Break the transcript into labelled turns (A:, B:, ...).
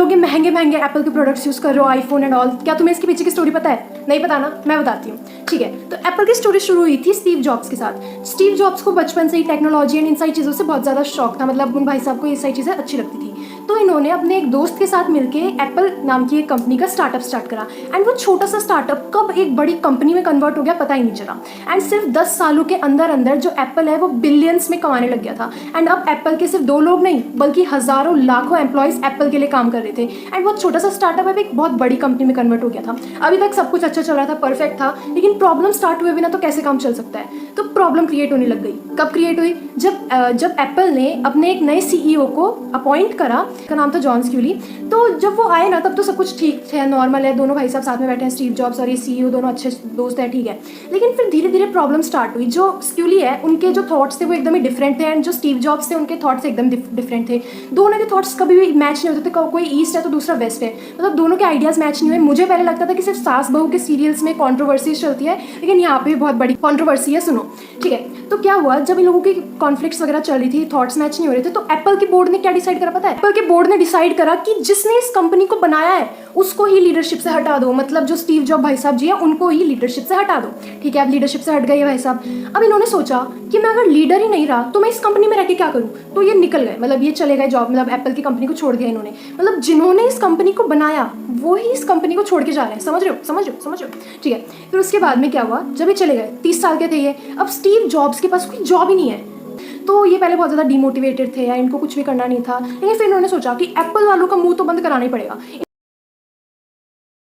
A: लोग ये महंगे महंगे एप्पल के प्रोडक्ट्स यूज़ कर रहे हो, आईफोन एंड ऑल, क्या तुम्हें इसके पीछे की स्टोरी पता है? नहीं पता ना, मैं बताती हूँ। ठीक है, तो एप्पल की स्टोरी शुरू हुई थी स्टीव जॉब्स के साथ। स्टीव जॉब्स को बचपन से ही टेक्नोलॉजी एंड इन सारी चीज़ों से बहुत ज़्यादा शौक था, मतलब उन भाई साहब को ये सारी चीज़ें अच्छी लगती थी। तो इन्होंने अपने एक दोस्त के साथ मिलके एप्पल नाम की एक कंपनी का स्टार्टअप स्टार्ट करा, एंड वो छोटा सा स्टार्टअप कब एक बड़ी कंपनी में कन्वर्ट हो गया पता ही नहीं चला। एंड सिर्फ 10 सालों के अंदर अंदर जो एप्पल है वो बिलियंस में कमाने लग गया था। एंड अब एप्पल के सिर्फ 2 लोग नहीं बल्कि हज़ारों लाखों एम्प्लॉयज़ एप्पल के लिए काम कर रहे थे। एंड वो छोटा सा स्टार्टअप है एक बहुत बड़ी कंपनी में कन्वर्ट हो गया था। अभी तक सब कुछ अच्छा चल रहा था, परफेक्ट था, लेकिन प्रॉब्लम स्टार्ट हुए बिना तो कैसे काम चल सकता है। तो प्रॉब्लम क्रिएट होने लग गई। कब क्रिएट हुई? जब एप्पल ने अपने एक नए सीईओ को अपॉइंट करा, का नाम था जॉन स्क्यूली। तो जब वो आए ना तब तो सब कुछ ठीक है, नॉर्मल है, दोनों भाई साहब साथ में बैठे हैं, स्टीव जॉब्स और ये सीईओ दोनों अच्छे दोस्त हैं, ठीक है। लेकिन फिर धीरे धीरे प्रॉब्लम स्टार्ट हुई। जो स्क्यूली है उनके जो थॉट्स थे वो एकदम ही डिफरेंट थे, एंड जो स्टीव जॉब्स थे उनके थॉट्स एकदम डिफरेंट थे। दोनों के थॉट्स कभी भी मैच नहीं होते थे, कोई ईस्ट है तो दूसरा वेस्ट है, मतलब दोनों के आइडियाज़ मैच नहीं हुए। मुझे पहले लगता था कि सिर्फ सास बहू के सीरियल्स में कॉन्ट्रोवर्सीज चलती है, लेकिन यहाँ पे भी बहुत बड़ी कॉन्ट्रोवर्सी है, सुनो। ठीक है, तो क्या हुआ, जब इन लोगों की कॉन्फ्लिक्ट्स वगैरह चल रही थी, थॉट्स मैच नहीं हो रहे थे, तो एप्पल के बोर्ड ने क्या डिसाइड करा पता है? एप्पल के बोर्ड ने डिसाइड करा कि जिसने इस कंपनी को बनाया है उसको ही लीडरशिप से हटा दो, मतलब जो स्टीव जॉब भाई साहब जी हैं उनको ही लीडरशिप से हटा दो। ठीक है, अब लीडरशिप से हट गए भाई साहब। अब इन्होंने सोचा कि मैं अगर लीडर ही नहीं रहा तो मैं इस कंपनी में रह के क्या करूँ, तो ये निकल गए, मतलब ये चले गए जॉब, मतलब एप्पल की कंपनी को छोड़ दिया इन्होंने। मतलब जिन्होंने इस कंपनी को बनाया वो ही इस कंपनी को छोड़ के जा रहे हैं, समझ रहे हो? ठीक है, फिर उसके बाद में क्या हुआ, जब ये चले गए, 30 साल के थे ये, अब स्टीव जॉब्स के पास कोई जॉब ही नहीं है। तो ये पहले बहुत ज़्यादा डिमोटिवेटेड थे या इनको कुछ भी करना नहीं था, लेकिन फिर इन्होंने सोचा कि एप्पल वालों का मुंह तो बंद कराना ही पड़ेगा।